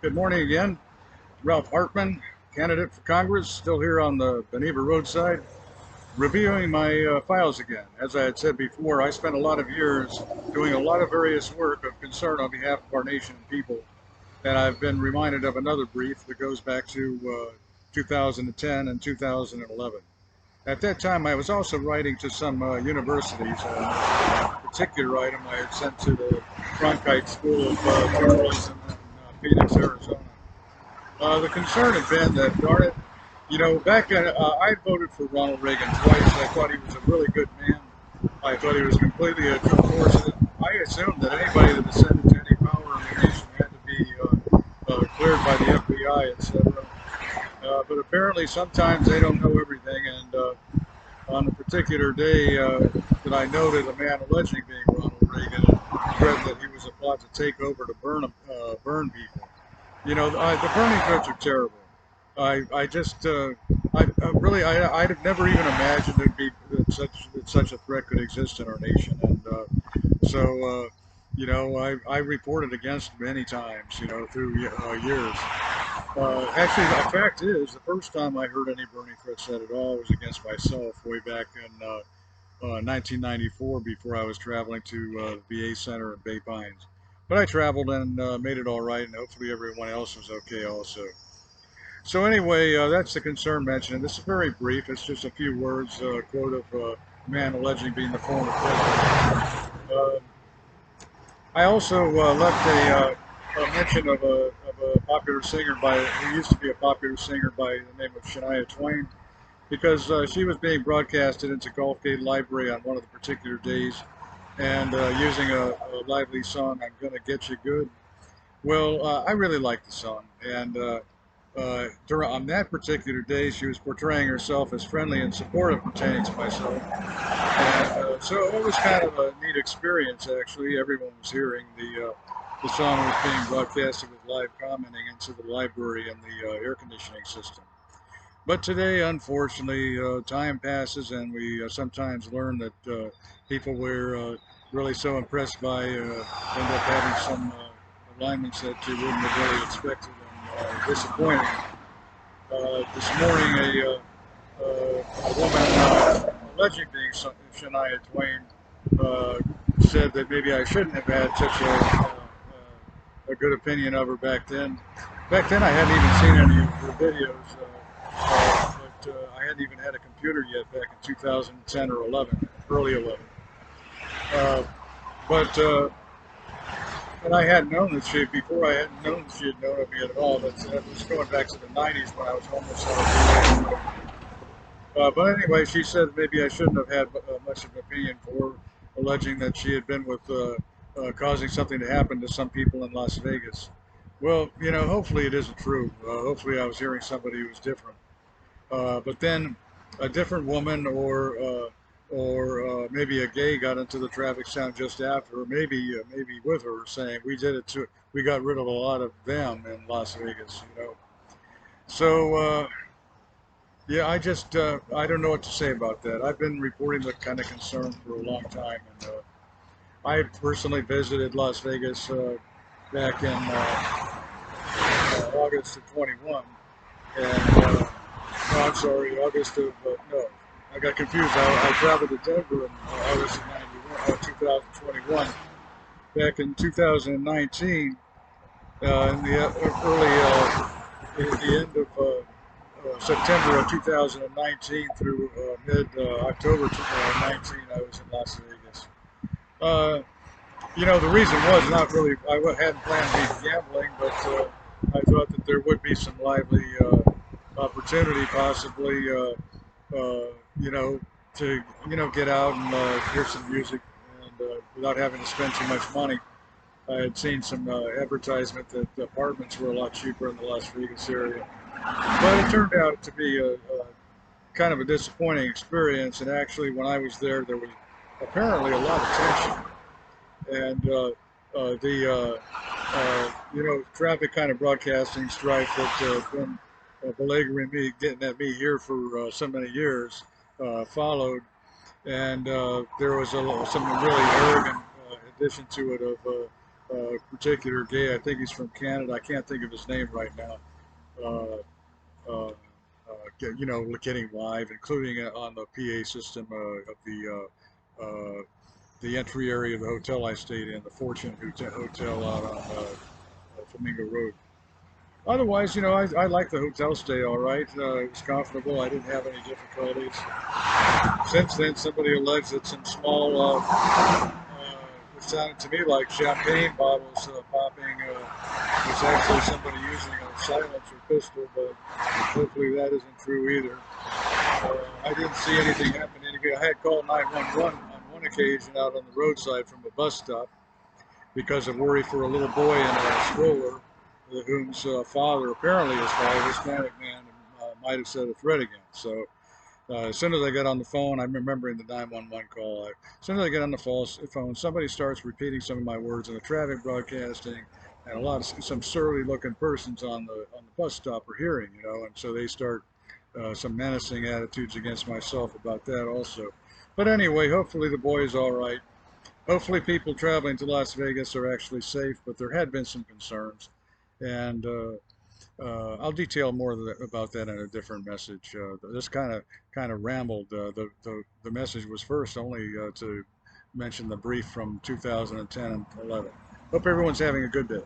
Good morning again. Ralph Hartman, candidate for Congress, still here on the Beneva roadside, reviewing my files again. As I had said before, I spent a lot of years doing a lot of various work of concern on behalf of our nation and people, and I've been reminded of another brief that goes back to 2010 and 2011. At that time, I was also writing to some universities. A particular item I had sent to the Cronkite School of Journalism in Phoenix, Arizona. The concern had been that, darn it, back in, I voted for Ronald Reagan twice. I thought he was a really good man. I thought he was completely a true force. I assumed that anybody that ascended to any power in the nation had to be cleared by the FBI, etc. But apparently, sometimes they don't know everything. And on a particular day that I noted a man alleging being Ronald Reagan and threatened that he was a plot to take over to burn people. The burning threats are terrible. I just, I'd have never even imagined that such a threat could exist in our nation, and so, I reported against many times, through years. Actually, the fact is, the first time I heard any burning threat said at all was against myself, way back in 1994, before I was traveling to the VA Center in Bay Pines. But I traveled and made it all right, and hopefully everyone else was okay also. So anyway, that's the concern mentioned. This is very brief. It's just a few words, a quote of a man alleging being the former president. I also left a mention of a popular singer who used to be a popular singer by the name of Shania Twain, because she was being broadcasted into Gulfgate Library on one of the particular days, and using a lively song, I'm Gonna Getcha Good. Well, I really like the song, and on that particular day, she was portraying herself as friendly and supportive pertaining to myself. And so it was kind of a neat experience, actually. Everyone was hearing the song was being broadcasted with live commenting into the library and the air conditioning system. But today, unfortunately, time passes, and we sometimes learn that people we're really so impressed by end up having some alignments that you wouldn't have really expected, and disappointing. This morning, a woman alleging being Shania Twain said that maybe I shouldn't have had such a good opinion of her back then. Back then, I hadn't even seen any of her videos, but I hadn't even had a computer yet back in 2010 or 11, early 11. Uh, but and I hadn't known that before I hadn't known that she had known of me at all. That was going back to the 90s when I was homeless. But anyway, she said maybe I shouldn't have had much of an opinion for her, alleging that she had been with causing something to happen to some people in Las Vegas. Well, hopefully it isn't true. Hopefully I was hearing somebody who was different. But then a different woman or maybe a gay got into the traffic sound just after, or maybe with her, saying we did it too. We got rid of a lot of them in Las Vegas. So yeah, I don't know what to say about that. I've been reporting that kind of concern for a long time, and I personally visited Las Vegas back in August of 21, and no, I'm sorry, August of no, I got confused. I traveled to Denver in August of 2021. Back in 2019, in the at the end of September of 2019 through mid-October 2019, I was in Las Vegas. Uh, the reason was not really, I hadn't planned to be gambling, but I thought that there would be some lively opportunity possibly, to, get out and hear some music and without having to spend too much money. I had seen some advertisement that apartments were a lot cheaper in the Las Vegas area. But it turned out to be a kind of a disappointing experience. And actually, when I was there was apparently a lot of tension. And traffic kind of broadcasting strife that been beleaguering me, getting at me here for so many years, followed. And there was some really arrogant addition to it particular gay. I think he's from Canada. I can't think of his name right now. Uh, getting live, including on the PA system of the entry area of the hotel I stayed in, the Fortune Hotel out on Flamingo Road. Otherwise, I like the hotel stay all right. It was comfortable. I didn't have any difficulties. Since then, somebody alleged that some small, it sounded to me like champagne bottles popping. Was actually somebody using a silencer pistol, but hopefully that isn't true either. I didn't see anything happen. I had called 911 on one occasion out on the roadside from a bus stop because of worry for a little boy in a stroller, whom's father, apparently his father, Hispanic man, might have set a threat against. So as soon as I get on the phone, I'm remembering the 911 call. As soon as I get on the phone, somebody starts repeating some of my words in the traffic broadcasting, and some surly-looking persons on the bus stop are hearing, and so they start some menacing attitudes against myself about that also. But anyway, hopefully the boy is all right. Hopefully people traveling to Las Vegas are actually safe, but there had been some concerns, and I'll detail more about that in a different message. This kind of rambled. The message was first only to mention the brief from 2010 and 11. Hope everyone's having a good day.